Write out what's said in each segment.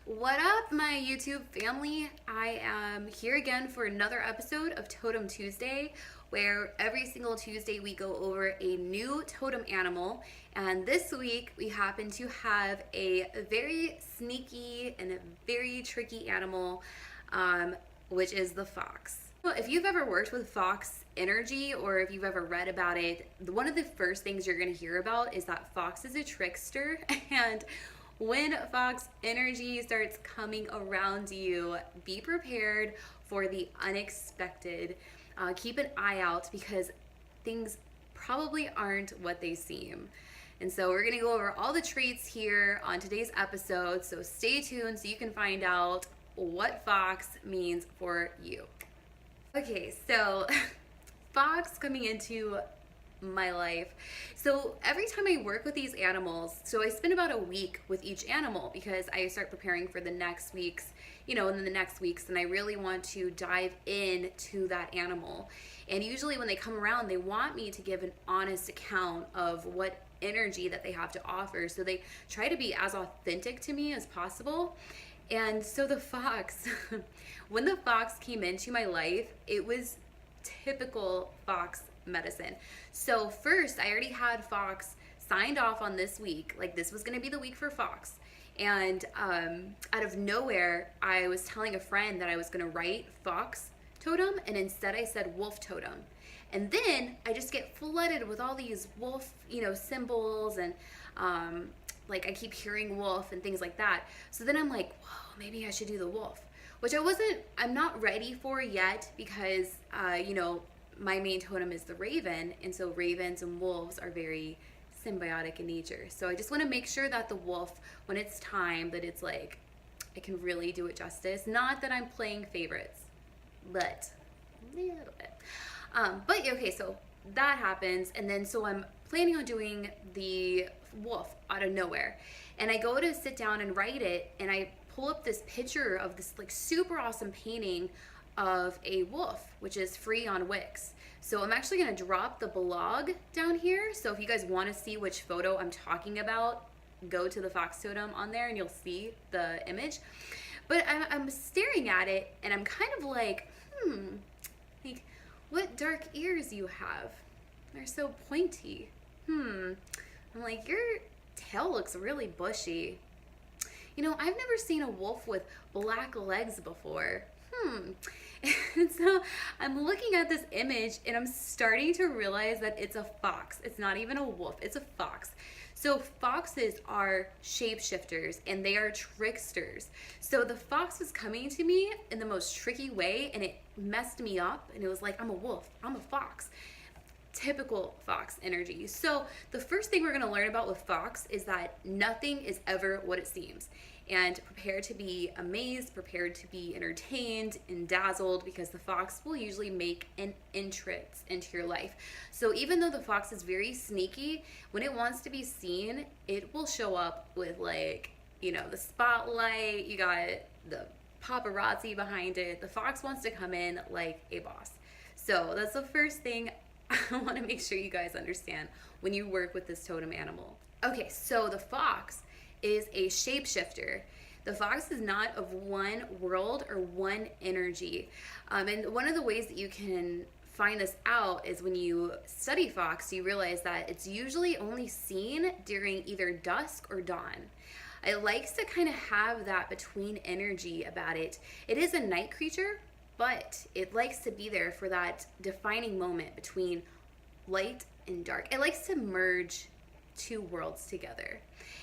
What up, my YouTube family? I am here again for another episode of Totem Tuesday, where every single Tuesday we go over a new totem animal. And this week we happen to have a very sneaky and a very tricky animal, which is the fox. If you've ever worked with fox energy, or if you've ever read about it, one of the first things you're going to hear about is that fox is a trickster. And when fox energy starts coming around you, be prepared for the unexpected. Keep an eye out, because things probably aren't what they seem. And so we're going to go over all the traits here on today's episode. So stay tuned so you can find out what fox means for you. Okay, so fox coming into my life. So every time I work with these animals, so I spend about a week with each animal, because I start preparing for the next week's, and then the next week's, and I really want to dive into that animal. And usually when they come around, they want me to give an honest account of what energy that they have to offer. So they try to be as authentic to me as possible. And so the fox, when the fox came into my life, it was typical fox medicine. So first, I already had fox signed off on this week. Like, this was going to be the week for fox. And out of nowhere, I was telling a friend that I was going to write fox totem, and instead I said wolf totem. And then I just get flooded with all these wolf, symbols, and like I keep hearing wolf and things like that. So then I'm like, whoa, maybe I should do the wolf, which I'm not ready for yet, because, my main totem is the raven, and so ravens and wolves are very symbiotic in nature. So I just want to make sure that the wolf, when it's time, that it's like, I can really do it justice. Not that I'm playing favorites, but a little bit. But okay, so that happens, and then so I'm planning on doing the wolf out of nowhere, and I go to sit down and write it, and I pull up this picture of this like super awesome painting of a wolf, which is free on Wix. So I'm actually going to drop the blog down here. So if you guys want to see which photo I'm talking about, go to the fox totem on there and you'll see the image. But I'm staring at it, and I'm kind of like, like, what dark ears you have. They're so pointy. I'm like, your tail looks really bushy. I've never seen a wolf with black legs before. And so I'm looking at this image, and I'm starting to realize that it's a fox. It's not even a wolf, it's a fox. So foxes are shapeshifters, and they are tricksters. So the fox was coming to me in the most tricky way, and it messed me up, and it was like, I'm a wolf, I'm a fox. Typical fox energy. So the first thing we're going to learn about with fox is that nothing is ever what it seems. And prepare to be amazed, prepared to be entertained and dazzled, because the fox will usually make an entrance into your life. So even though the fox is very sneaky, when it wants to be seen, it will show up with, like, the spotlight, you got the paparazzi behind it. The fox wants to come in like a boss. So that's the first thing I want to make sure you guys understand when you work with this totem animal. Okay, so the fox is a shapeshifter. The fox is not of one world or one energy. And one of the ways that you can find this out is when you study fox, you realize that it's usually only seen during either dusk or dawn. It likes to kind of have that between energy about it. It is a night creature, but it likes to be there for that defining moment between light and dark. It likes to merge two worlds together.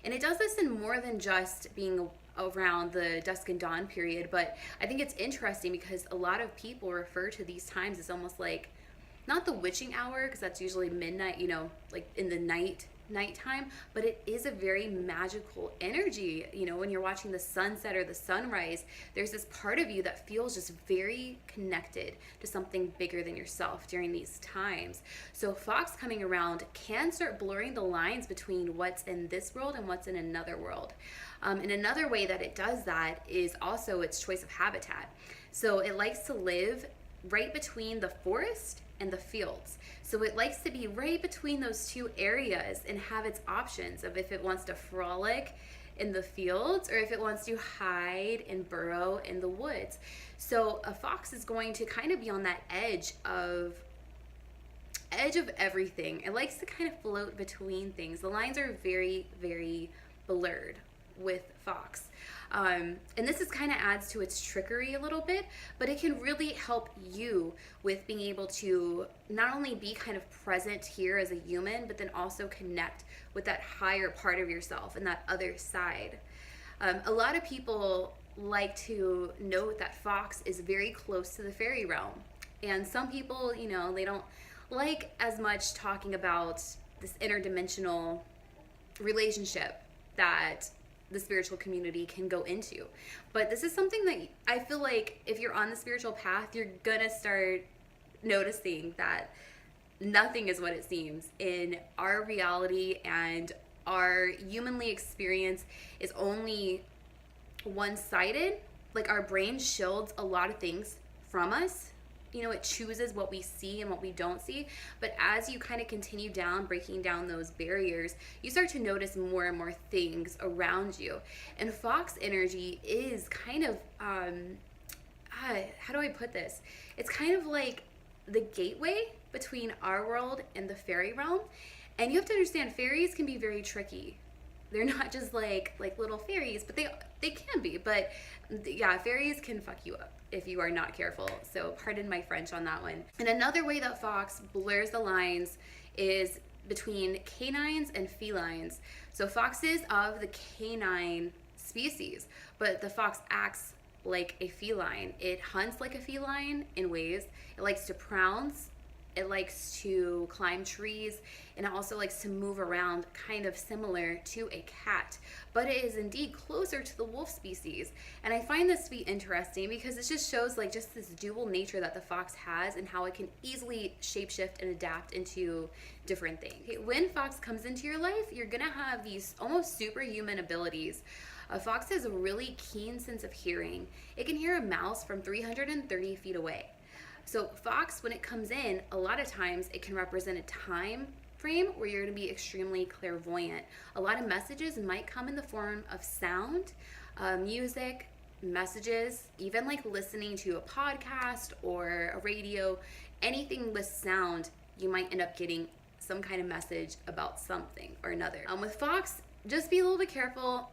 And it does this in more than just being around the dusk and dawn period, but I think it's interesting because a lot of people refer to these times as almost like, not the witching hour, because that's usually midnight, like in the nighttime, but it is a very magical energy. When you're watching the sunset or the sunrise, there's this part of you that feels just very connected to something bigger than yourself during these times. So fox coming around can start blurring the lines between what's in this world and what's in another world. And another way that it does that is also its choice of habitat. So it likes to live right between the forest and the fields. So it likes to be right between those two areas and have its options of if it wants to frolic in the fields or if it wants to hide and burrow in the woods. So a fox is going to kind of be on that edge of everything. It likes to kind of float between things. The lines are very, very blurred with fox. And this is kind of adds to its trickery a little bit, but it can really help you with being able to not only be kind of present here as a human, but then also connect with that higher part of yourself and that other side. A lot of people like to note that fox is very close to the fairy realm. And some people, you know, they don't like as much talking about this interdimensional relationship that the spiritual community can go into. But this is something that I feel like if you're on the spiritual path, you're gonna start noticing that nothing is what it seems in our reality, and our humanly experience is only one-sided. Like our brain shields a lot of things from us. You know, it chooses what we see and what we don't see. But as you kind of continue down, breaking down those barriers, you start to notice more and more things around you. And fox energy is kind of, how do I put this? It's kind of like the gateway between our world and the fairy realm. And you have to understand, fairies can be very tricky. They're not just like little fairies, but they can be. But yeah, fairies can fuck you up if you are not careful. So pardon my French on that one. And another way that fox blurs the lines is between canines and felines. So fox is of the canine species, but the fox acts like a feline. It hunts like a feline in ways. It likes to prounce. It likes to climb trees, and it also likes to move around, kind of similar to a cat. But it is indeed closer to the wolf species. And I find this to be interesting because it just shows like just this dual nature that the fox has and how it can easily shapeshift and adapt into different things. Okay, when fox comes into your life, you're gonna have these almost superhuman abilities. A fox has a really keen sense of hearing. It can hear a mouse from 330 feet away. So fox, when it comes in, a lot of times it can represent a time frame where you're going to be extremely clairvoyant. A lot of messages might come in the form of sound, music, messages, even like listening to a podcast or a radio, anything with sound, you might end up getting some kind of message about something or another. With fox, just be a little bit careful.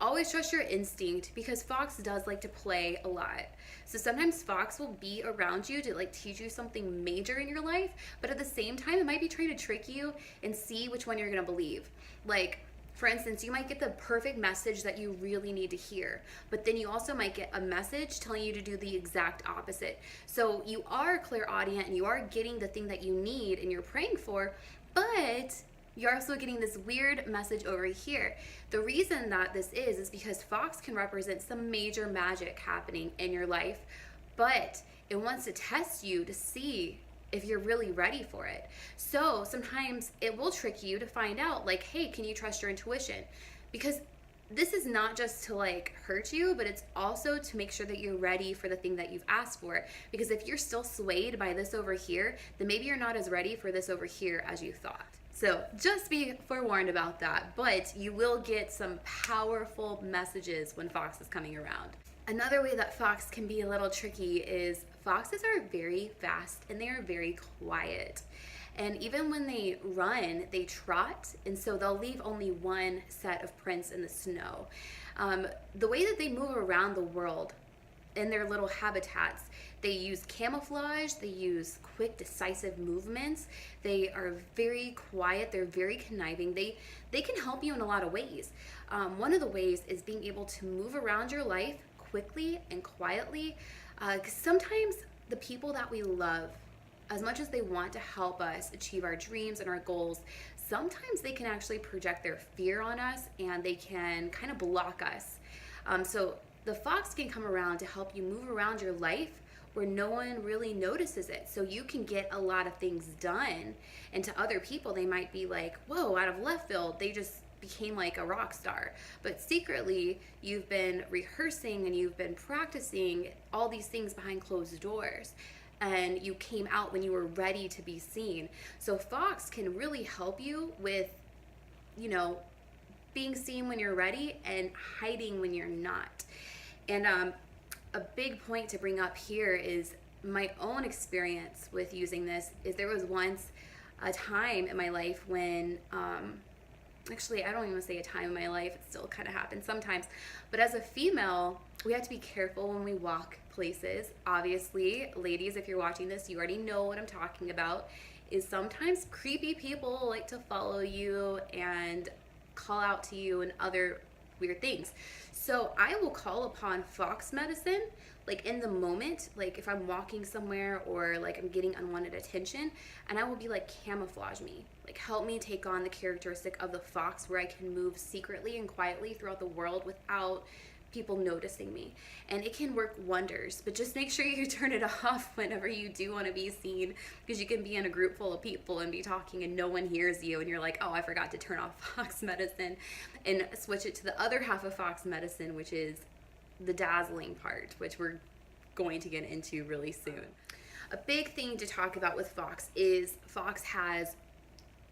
Always trust your instinct, because fox does like to play a lot. So sometimes fox will be around you to like teach you something major in your life, but at the same time it might be trying to trick you and see which one you're gonna believe. Like, for instance, you might get the perfect message that you really need to hear, but then you also might get a message telling you to do the exact opposite. So you are clairaudient and you are getting the thing that you need and you're praying for, but you're also getting this weird message over here. The reason that this is because fox can represent some major magic happening in your life, but it wants to test you to see if you're really ready for it. So sometimes it will trick you to find out like, hey, can you trust your intuition? Because this is not just to like hurt you, but it's also to make sure that you're ready for the thing that you've asked for. Because if you're still swayed by this over here, then maybe you're not as ready for this over here as you thought. So just be forewarned about that, but you will get some powerful messages when fox is coming around. Another way that fox can be a little tricky is foxes are very fast and they are very quiet. And even when they run, they trot, and so they'll leave only one set of prints in the snow. The way that they move around the world in their little habitats, they use camouflage, they use quick, decisive movements. They are very quiet, they're very conniving. They can help you in a lot of ways. One of the ways is being able to move around your life quickly and quietly. Because sometimes the people that we love, as much as they want to help us achieve our dreams and our goals, sometimes they can actually project their fear on us and they can kind of block us. So the fox can come around to help you move around your life where no one really notices it. So you can get a lot of things done. And to other people, they might be like, whoa, out of left field, they just became like a rock star. But secretly, you've been rehearsing and you've been practicing all these things behind closed doors. and you came out when you were ready to be seen. So Fox can really help you with, you know, being seen when you're ready and hiding when you're not. And a big point to bring up here is my own experience with using this. Is there was once a time in my life when actually, I don't even say a time in my life, it still kind of happens sometimes, but as a female, we have to be careful when we walk places. Obviously, ladies, if you're watching this, you already know what I'm talking about, is sometimes creepy people like to follow you and call out to you and other weird things. So I will call upon Fox medicine like in the moment, like if I'm walking somewhere or like I'm getting unwanted attention, and I will be like, camouflage me, like help me take on the characteristic of the fox where I can move secretly and quietly throughout the world without people noticing me. And it can work wonders, but just make sure you turn it off whenever you do want to be seen, because you can be in a group full of people and be talking and no one hears you, and you're like, oh, I forgot to turn off Fox medicine, and switch it to the other half of Fox medicine, which is the dazzling part, which we're going to get into really soon. A big thing to talk about with Fox is Fox has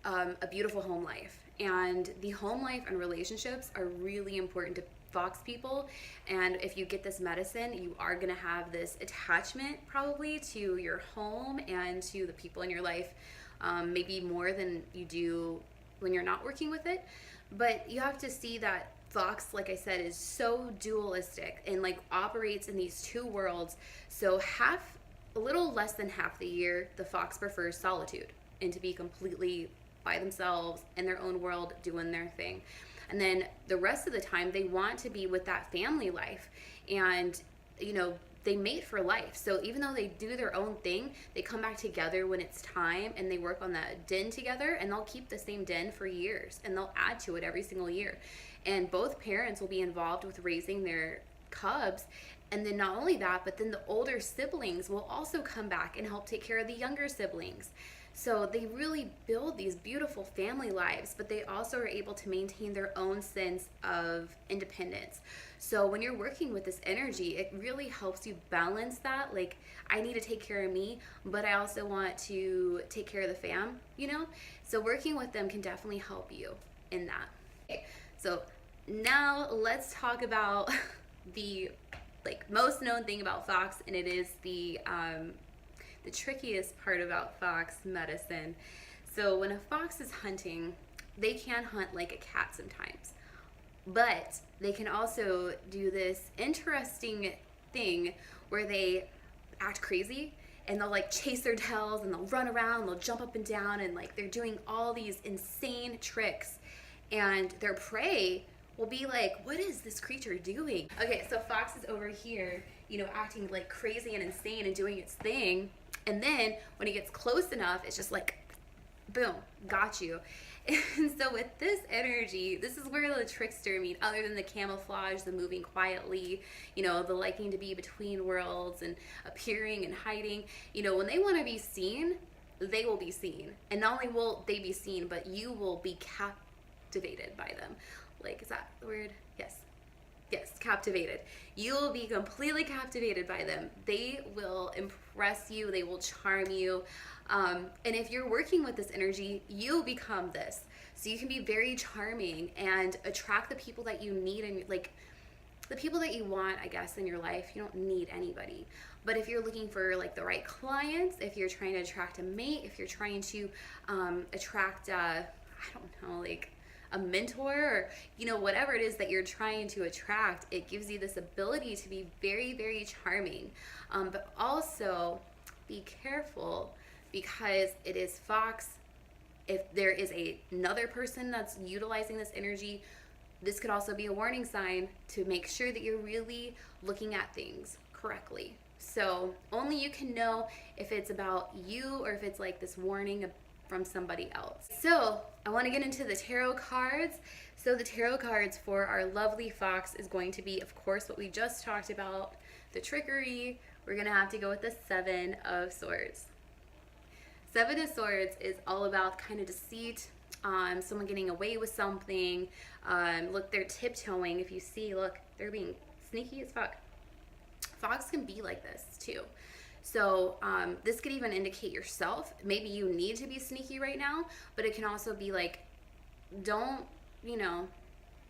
a beautiful home life, and the home life and relationships are really important to Fox people. And if you get this medicine, you are going to have this attachment probably to your home and to the people in your life, maybe more than you do when you're not working with it. But you have to see that Fox, like I said, is so dualistic and like operates in these two worlds. So a little less than half the year, the Fox prefers solitude and to be completely by themselves in their own world doing their thing. And then the rest of the time, they want to be with that family life. And, you know, they mate for life. So even though they do their own thing, they come back together when it's time and they work on that den together, and they'll keep the same den for years and they'll add to it every single year. And both parents will be involved with raising their cubs. And then not only that, but then the older siblings will also come back and help take care of the younger siblings. So they really build these beautiful family lives, but they also are able to maintain their own sense of independence. So when you're working with this energy, it really helps you balance that. Like, I need to take care of me, but I also want to take care of the fam, you know? So working with them can definitely help you in that. Okay, so now let's talk about the most known thing about Fox, and it is the trickiest part about Fox medicine. So when a fox is hunting, they can hunt like a cat sometimes, but they can also do this interesting thing where they act crazy and they'll like chase their tails and they'll run around and they'll jump up and down, and like they're doing all these insane tricks, and their prey will be like, what is this creature doing? Okay, so Fox is over here, you know, acting like crazy and insane and doing its thing. And then when it gets close enough, it's just like, boom, got you. And so with this energy, this is where the trickster, I mean, other than the camouflage, the moving quietly, you know, the liking to be between worlds and appearing and hiding, you know, when they want to be seen, they will be seen. And not only will they be seen, but you will be captivated by them. Like, is that the word? Yes, captivated. You will be completely captivated by them. They will impress you. They will charm you. And if you're working with this energy, you'll become this. So you can be very charming and attract the people that you need, and like the people that you want, I guess, in your life. You don't need anybody. But if you're looking for like the right clients, if you're trying to attract a mate, if you're trying to attract, I don't know, like a mentor, or you know, whatever it is that you're trying to attract, it gives you this ability to be very, very charming. But also be careful, because it is Fox. If there is another person that's utilizing this energy, this could also be a warning sign to make sure that you're really looking at things correctly. So only you can know if it's about you or if it's like this warning from somebody else. So I want to get into the tarot cards. So the tarot cards for our lovely Fox is going to be, of course, what we just talked about, the trickery. We're going to have to go with the Seven of Swords. Seven of Swords is all about kind of deceit, someone getting away with something. Look, they're tiptoeing. If you see, look, they're being sneaky as fuck. Fox can be like this too. So this could even indicate yourself. Maybe you need to be sneaky right now, but it can also be like, don't,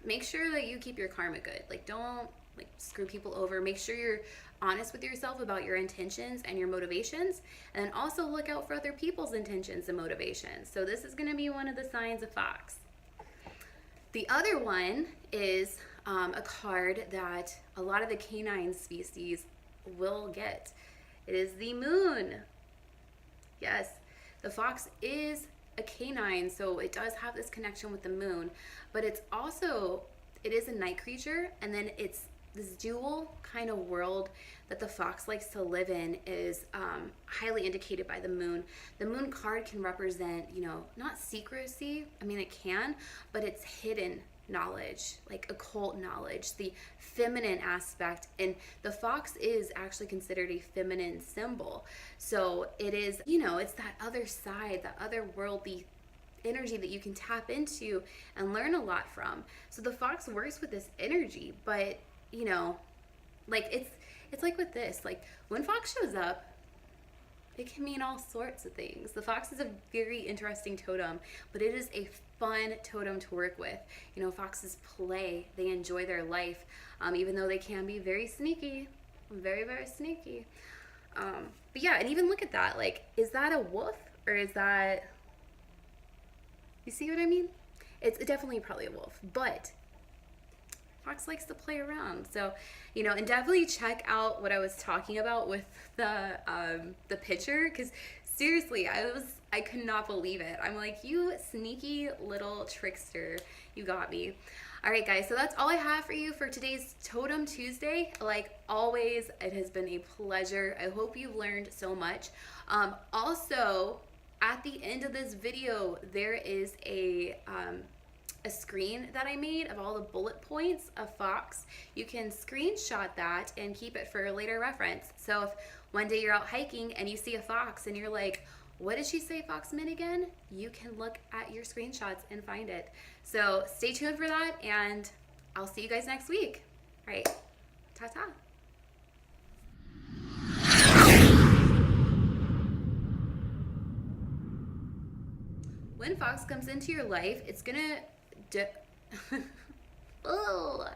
make sure that you keep your karma good. Like, don't like screw people over. Make sure you're honest with yourself about your intentions and your motivations, and then also look out for other people's intentions and motivations. So this is going to be one of the signs of Fox. The other one is a card that a lot of the canine species will get. It is the moon. Yes, the fox is a canine, so it does have this connection with the moon, but it is a night creature, and then it's this dual kind of world that the fox likes to live in is highly indicated by the moon. The moon card can represent, not secrecy. I mean, it can, but it's hidden knowledge, like occult knowledge, the feminine aspect. And the fox is actually considered a feminine symbol. So it is, it's that other side, that otherworldly energy that you can tap into and learn a lot from. So the fox works with this energy, but like it's like with this, like when fox shows up, it can mean all sorts of things. The fox is a very interesting totem, but it is a fun totem to work with. Foxes play, they enjoy their life, even though they can be very sneaky, very, very sneaky. But yeah, and even look at that, like, is that a wolf or is that, you see what I mean? It's definitely probably a wolf, but fox likes to play around. So, and definitely check out what I was talking about with the picture, because seriously, I could not believe it. I'm like, you sneaky little trickster, you got me. All right, guys, so that's all I have for you for today's Totem Tuesday. Like always, it has been a pleasure. I hope you've learned so much. Also, at the end of this video, there is a screen that I made of all the bullet points of fox. You can screenshot that and keep it for later reference. So if one day you're out hiking and you see a fox and you're like, what did she say fox meant again? You can look at your screenshots and find it. So stay tuned for that, and I'll see you guys next week. All right, ta-ta. When fox comes into your life, it's gonna oh